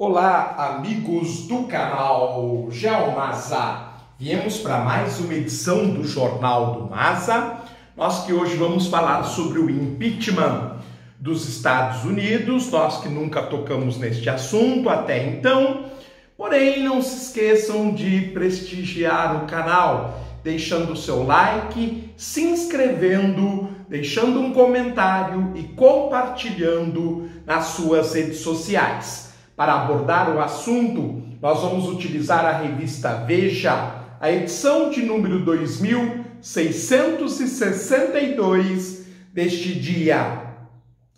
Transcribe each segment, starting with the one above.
Olá, amigos do canal GeoMasa. Viemos para mais uma edição do Jornal do Masa. Nós que hoje vamos falar sobre o impeachment dos Estados Unidos. Nós que nunca tocamos neste assunto até então. Porém, não se esqueçam de prestigiar o canal, deixando o seu like, se inscrevendo, deixando um comentário e compartilhando nas suas redes sociais. Para abordar o assunto, nós vamos utilizar a revista Veja, a edição de número 2662, deste dia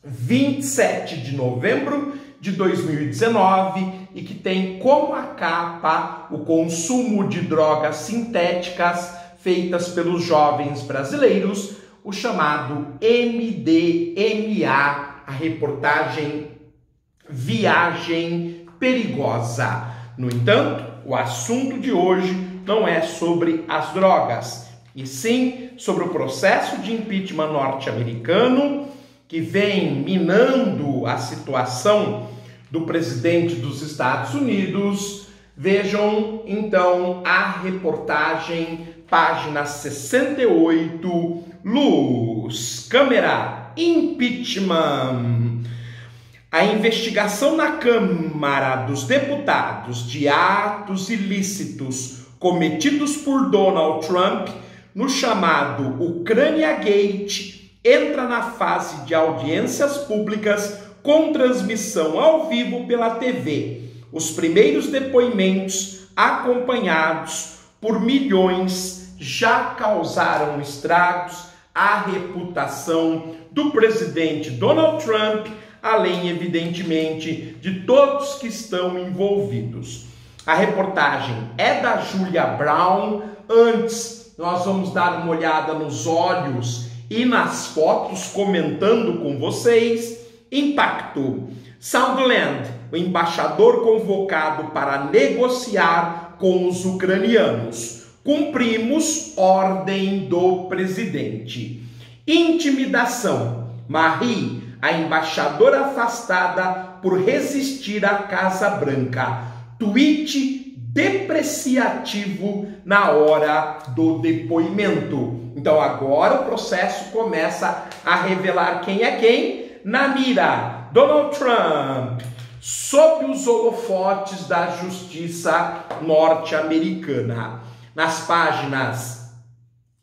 27 de novembro de 2019, e que tem como a capa o consumo de drogas sintéticas feitas pelos jovens brasileiros, o chamado MDMA, a reportagem Viagem Perigosa. No entanto, o assunto de hoje não é sobre as drogas, e sim sobre o processo de impeachment norte-americano que vem minando a situação do presidente dos Estados Unidos. Vejam então a reportagem, página 68, luz, câmera, impeachment. A investigação na Câmara dos Deputados de atos ilícitos cometidos por Donald Trump, no chamado Ucrânia Gate, entra na fase de audiências públicas com transmissão ao vivo pela TV. Os primeiros depoimentos, acompanhados por milhões, já causaram estragos à reputação do presidente Donald Trump, além, evidentemente, de todos que estão envolvidos. A reportagem é da Julia Brown. Antes, nós vamos dar uma olhada nos olhos e nas fotos, comentando com vocês. Impacto. Sondland, o embaixador convocado para negociar com os ucranianos. Cumprimos ordem do presidente. Intimidação. Marie, a embaixadora afastada por resistir à Casa Branca. Tweet depreciativo na hora do depoimento. Então agora o processo começa a revelar quem é quem. Na mira, Donald Trump, sob os holofotes da justiça norte-americana. Nas páginas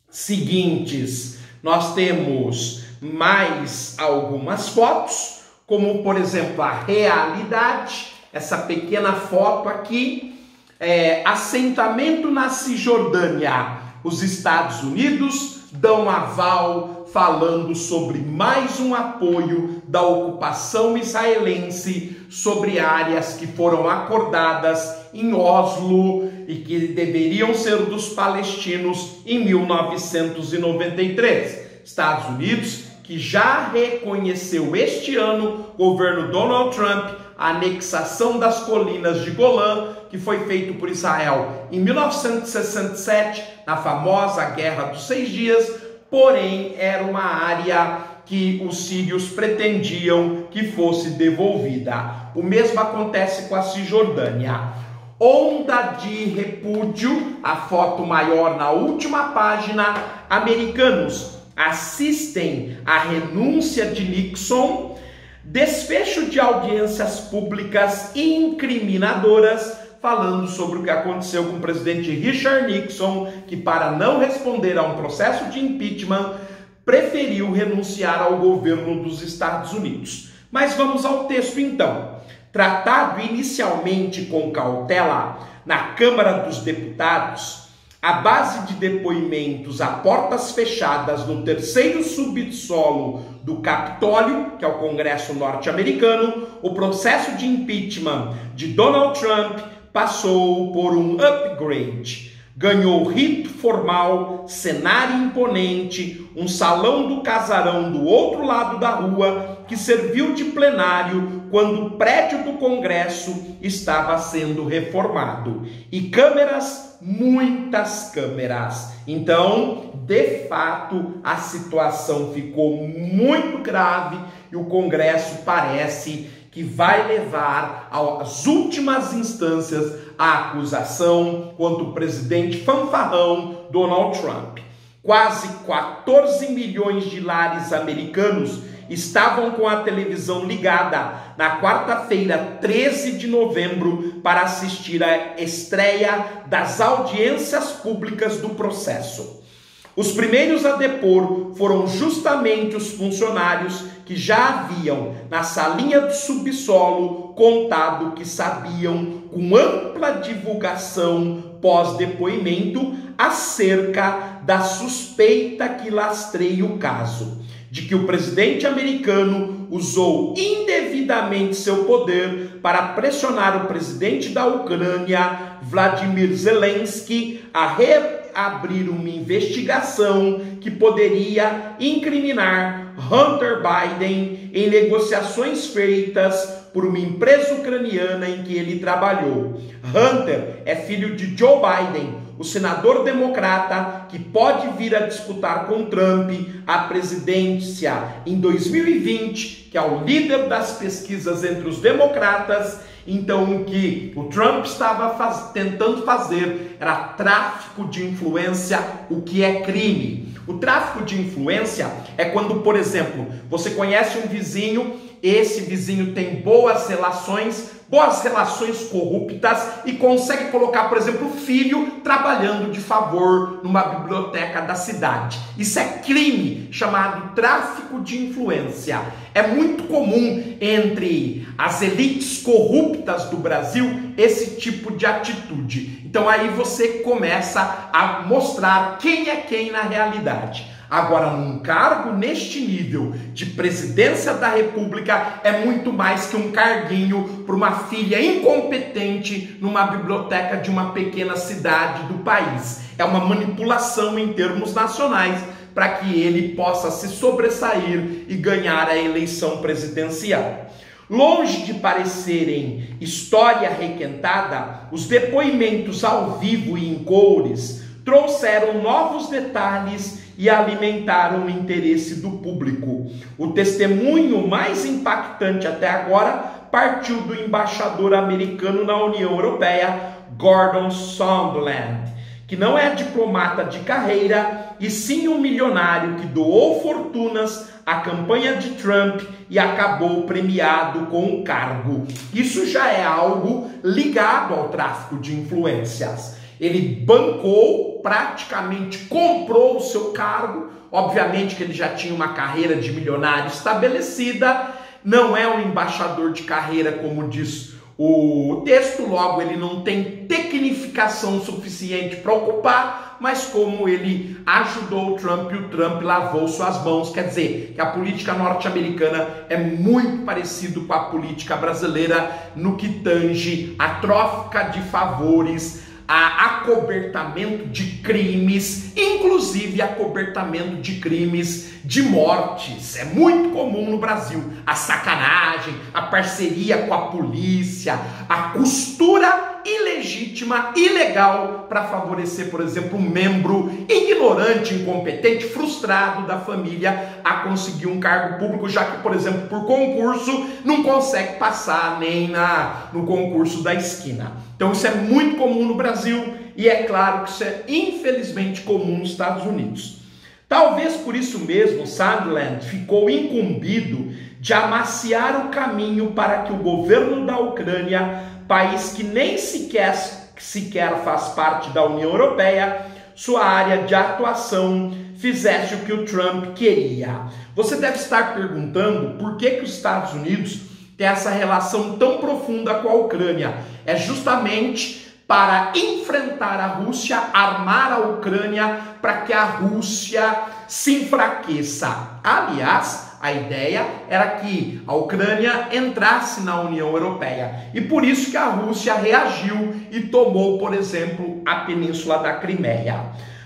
seguintes, nós temos mais algumas fotos, como por exemplo a realidade, essa pequena foto aqui, assentamento na Cisjordânia. Os Estados Unidos dão aval, falando sobre mais um apoio da ocupação israelense sobre áreas que foram acordadas em Oslo e que deveriam ser dos palestinos em 1993. Estados Unidos, que já reconheceu este ano, governo Donald Trump, a anexação das colinas de Golã, que foi feito por Israel em 1967, na famosa Guerra dos 6 Dias, porém era uma área que os sírios pretendiam que fosse devolvida. O mesmo acontece com a Cisjordânia. Onda de repúdio, a foto maior na última página. Americanos assistem à renúncia de Nixon, desfecho de audiências públicas incriminadoras, falando sobre o que aconteceu com o presidente Richard Nixon, que para não responder a um processo de impeachment, preferiu renunciar ao governo dos Estados Unidos. Mas vamos ao texto então. Tratado inicialmente com cautela na Câmara dos Deputados, à base de depoimentos a portas fechadas no terceiro subsolo do Capitólio, que é o Congresso norte-americano, o processo de impeachment de Donald Trump passou por um upgrade. Ganhou rito formal, cenário imponente, um salão do casarão do outro lado da rua, que serviu de plenário quando o prédio do Congresso estava sendo reformado. E câmeras, muitas câmeras. Então, de fato, a situação ficou muito grave e o Congresso parece que vai levar às últimas instâncias a acusação contra o presidente fanfarrão Donald Trump. Quase 14 milhões de lares americanos estavam com a televisão ligada na quarta-feira, 13 de novembro, para assistir à estreia das audiências públicas do processo. Os primeiros a depor foram justamente os funcionários que já haviam, na salinha do subsolo, contado que sabiam, com ampla divulgação pós-depoimento, acerca da suspeita que lastreia o caso, de que o presidente americano usou indevidamente seu poder para pressionar o presidente da Ucrânia, Vladimir Zelensky, a reabrir uma investigação que poderia incriminar Hunter Biden em negociações feitas por uma empresa ucraniana em que ele trabalhou. Hunter é filho de Joe Biden, o senador democrata que pode vir a disputar com Trump a presidência em 2020, que é o líder das pesquisas entre os democratas. Então, o que o Trump estava tentando fazer era tráfico de influência, o que é crime. O tráfico de influência é quando, por exemplo, você conhece um vizinho, esse vizinho tem boas relações corruptas e consegue colocar, por exemplo, o filho trabalhando de favor numa biblioteca da cidade. Isso é crime, chamado tráfico de influência. É muito comum entre as elites corruptas do Brasil esse tipo de atitude. Então aí você começa a mostrar quem é quem na realidade. Agora, num cargo neste nível de presidência da República, é muito mais que um carguinho para uma filha incompetente numa biblioteca de uma pequena cidade do país. É uma manipulação em termos nacionais para que ele possa se sobressair e ganhar a eleição presidencial. Longe de parecerem história requentada, os depoimentos ao vivo e em cores trouxeram novos detalhes e alimentaram o interesse do público. O testemunho mais impactante até agora partiu do embaixador americano na União Europeia, Gordon Sondland, que não é diplomata de carreira, e sim um milionário que doou fortunas à campanha de Trump e acabou premiado com um cargo. Isso já é algo ligado ao tráfico de influências. Ele bancou, praticamente comprou o seu cargo. Obviamente que ele já tinha uma carreira de milionário estabelecida. Não é um embaixador de carreira, como diz o texto, logo ele não tem tecnificação suficiente para ocupar, mas como ele ajudou o Trump e o Trump lavou suas mãos, quer dizer que a política norte-americana é muito parecido com a política brasileira no que tange a troca de favores, a acobertamento de crimes, inclusive acobertamento de crimes de mortes. É muito comum no Brasil a sacanagem, a parceria com a polícia, a costura ilegítima, ilegal, para favorecer, por exemplo, um membro ignorante, incompetente, frustrado da família a conseguir um cargo público, já que, por exemplo, por concurso, não consegue passar nem no concurso da esquina. Então isso é muito comum no Brasil e é claro que isso é infelizmente comum nos Estados Unidos. Talvez por isso mesmo Sondland ficou incumbido de amaciar o caminho para que o governo da Ucrânia, país que nem sequer faz parte da União Europeia, sua área de atuação, fizesse o que o Trump queria. Você deve estar perguntando por que os Estados Unidos têm essa relação tão profunda com a Ucrânia. É justamente para enfrentar a Rússia, armar a Ucrânia para que a Rússia se enfraqueça. Aliás, a ideia era que a Ucrânia entrasse na União Europeia. E por isso que a Rússia reagiu e tomou, por exemplo, a Península da Crimeia.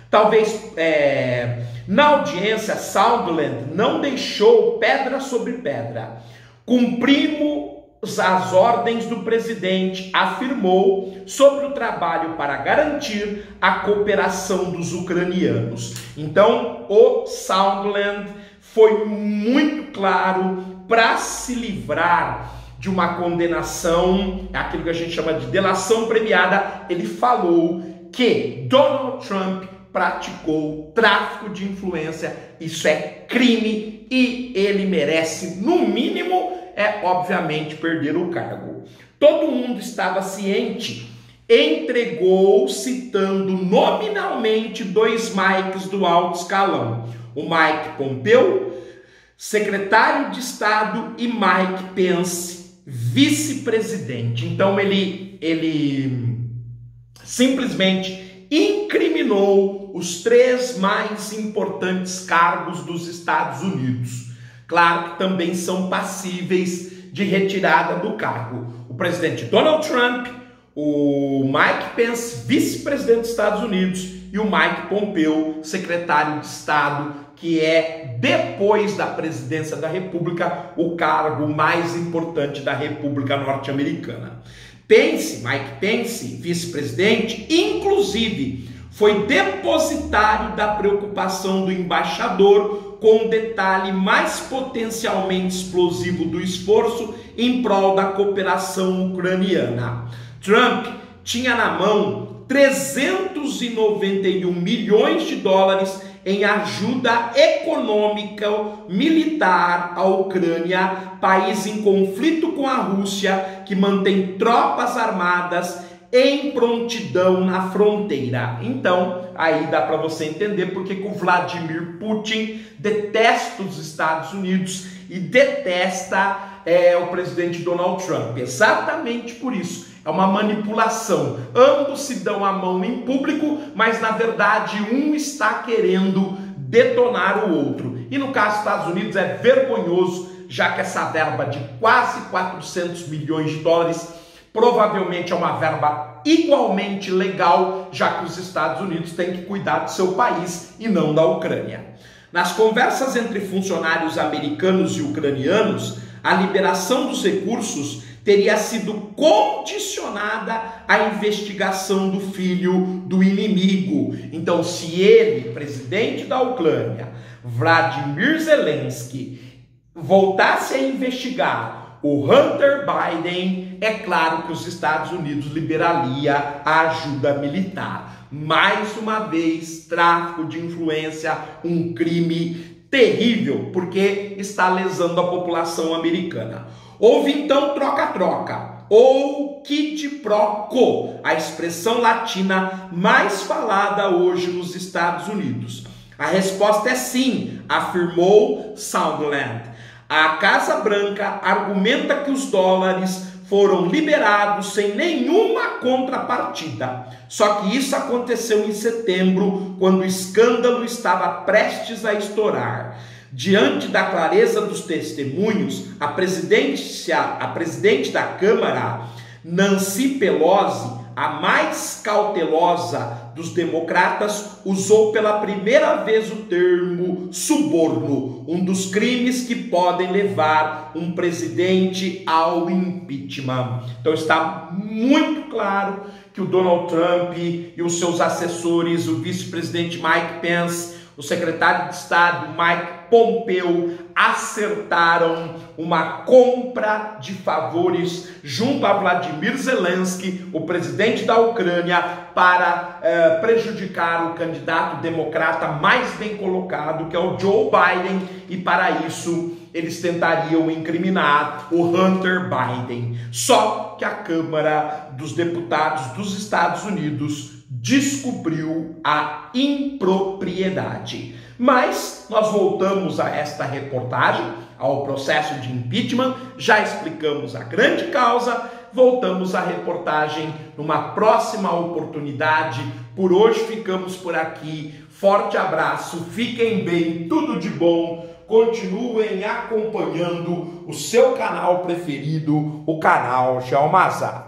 Talvez na audiência, Sondland não deixou pedra sobre pedra. Cumprimos as ordens do presidente, afirmou, sobre o trabalho para garantir a cooperação dos ucranianos. Então, o Sondland foi muito claro para se livrar de uma condenação, aquilo que a gente chama de delação premiada. Ele falou que Donald Trump praticou tráfico de influência. Isso é crime e ele merece, no mínimo, obviamente perder o cargo. Todo mundo estava ciente. Entregou, citando nominalmente 2 Mikes do alto escalão. O Mike Pompeo, secretário de Estado, e Mike Pence, vice-presidente. Então ele simplesmente incriminou os 3 mais importantes cargos dos Estados Unidos. Claro que também são passíveis de retirada do cargo. O presidente Donald Trump, o Mike Pence, vice-presidente dos Estados Unidos, e o Mike Pompeo, secretário de Estado, que é, depois da presidência da República, o cargo mais importante da República Norte-Americana. Mike Pence, vice-presidente, inclusive, foi depositário da preocupação do embaixador com o detalhe mais potencialmente explosivo do esforço em prol da cooperação ucraniana. Trump tinha na mão 391 milhões de dólares em ajuda econômica militar à Ucrânia, país em conflito com a Rússia, que mantém tropas armadas em prontidão na fronteira. Então, aí dá para você entender porque que o Vladimir Putin detesta os Estados Unidos e detesta o presidente Donald Trump. Exatamente por isso. É uma manipulação. Ambos se dão a mão em público, mas na verdade um está querendo detonar o outro. E no caso dos Estados Unidos é vergonhoso, já que essa verba de quase 400 milhões de dólares provavelmente é uma verba igualmente legal, já que os Estados Unidos têm que cuidar do seu país e não da Ucrânia. Nas conversas entre funcionários americanos e ucranianos, a liberação dos recursos teria sido condicionada à investigação do filho do inimigo. Então, se ele, presidente da Ucrânia, Vladimir Zelensky, voltasse a investigar o Hunter Biden, é claro que os Estados Unidos liberaria a ajuda militar. Mais uma vez, tráfico de influência, um crime terrível, porque está lesando a população americana. Houve então troca-troca, ou quid pro quo, a expressão latina mais falada hoje nos Estados Unidos. A resposta é sim, afirmou Sondland. A Casa Branca argumenta que os dólares foram liberados sem nenhuma contrapartida. Só que isso aconteceu em setembro, quando o escândalo estava prestes a estourar. Diante da clareza dos testemunhos, a presidente da Câmara, Nancy Pelosi, a mais cautelosa dos democratas, usou pela primeira vez o termo suborno, um dos crimes que podem levar um presidente ao impeachment. Então está muito claro que o Donald Trump e os seus assessores, o vice-presidente Mike Pence, o secretário de Estado Mike Pompeo, acertaram uma compra de favores junto a Vladimir Zelensky, o presidente da Ucrânia, para prejudicar o candidato democrata mais bem colocado, que é o Joe Biden, e para isso eles tentariam incriminar o Hunter Biden. Só que a Câmara dos Deputados dos Estados Unidos descobriu a impropriedade. Mas nós voltamos a esta reportagem, ao processo de impeachment, já explicamos a grande causa, voltamos à reportagem numa próxima oportunidade. Por hoje ficamos por aqui. Forte abraço, fiquem bem, tudo de bom. Continuem acompanhando o seu canal preferido, o canal Jalmazar.